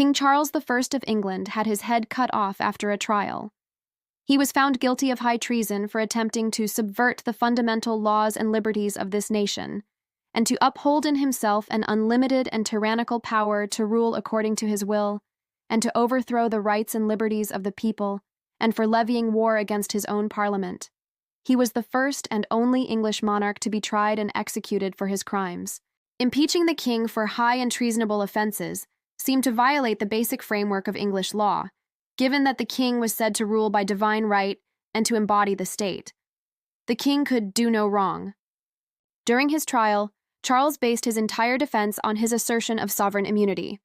King Charles I of England had his head cut off after a trial. He was found guilty of high treason for attempting to subvert the fundamental laws and liberties of this nation, and to uphold in himself an unlimited and tyrannical power to rule according to his will, and to overthrow the rights and liberties of the people, and for levying war against his own parliament. He was the first and only English monarch to be tried and executed for his crimes. Impeaching the king for high and treasonable offenses seemed to violate the basic framework of English law, given that the king was said to rule by divine right and to embody the state. The king could do no wrong. During his trial, Charles based his entire defense on his assertion of sovereign immunity.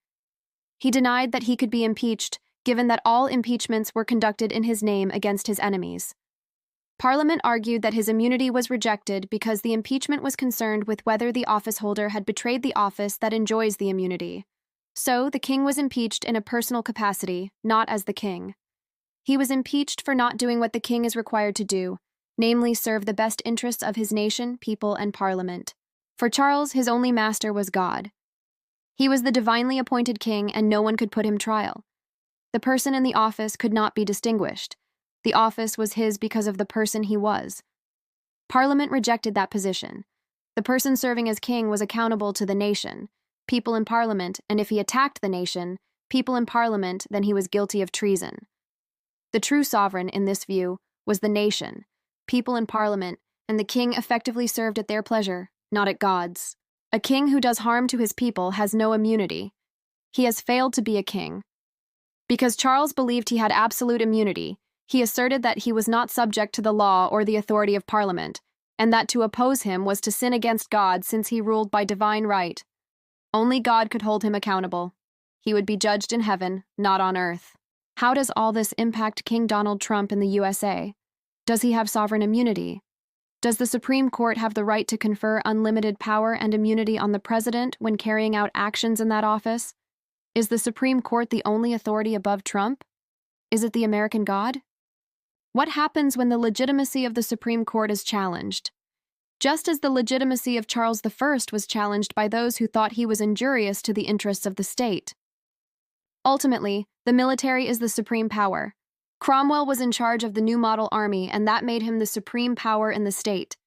He denied that he could be impeached, given that all impeachments were conducted in his name against his enemies. Parliament argued that his immunity was rejected because the impeachment was concerned with whether the officeholder had betrayed the office that enjoys the immunity. So, the king was impeached in a personal capacity, not as the king. He was impeached for not doing what the king is required to do, namely serve the best interests of his nation, people, and parliament. For Charles, his only master was God. He was the divinely appointed king, and no one could put him trial. The person in the office could not be distinguished. The office was his because of the person he was. Parliament rejected that position. The person serving as king was accountable to the nation, people in Parliament, and if he attacked the nation, people in Parliament, then he was guilty of treason. The true sovereign, in this view, was the nation, people in Parliament, and the king effectively served at their pleasure, not at God's. A king who does harm to his people has no immunity. He has failed to be a king. Because Charles believed he had absolute immunity, he asserted that he was not subject to the law or the authority of Parliament, and that to oppose him was to sin against God since he ruled by divine right. Only God could hold him accountable. He would be judged in heaven, not on earth. How does all this impact King Donald Trump in the USA? Does he have sovereign immunity? Does the Supreme Court have the right to confer unlimited power and immunity on the president when carrying out actions in that office? Is the Supreme Court the only authority above Trump? Is it the American God? What happens when the legitimacy of the Supreme Court is challenged? Just as the legitimacy of Charles I was challenged by those who thought he was injurious to the interests of the state. Ultimately, the military is the supreme power. Cromwell was in charge of the New Model Army, and that made him the supreme power in the state.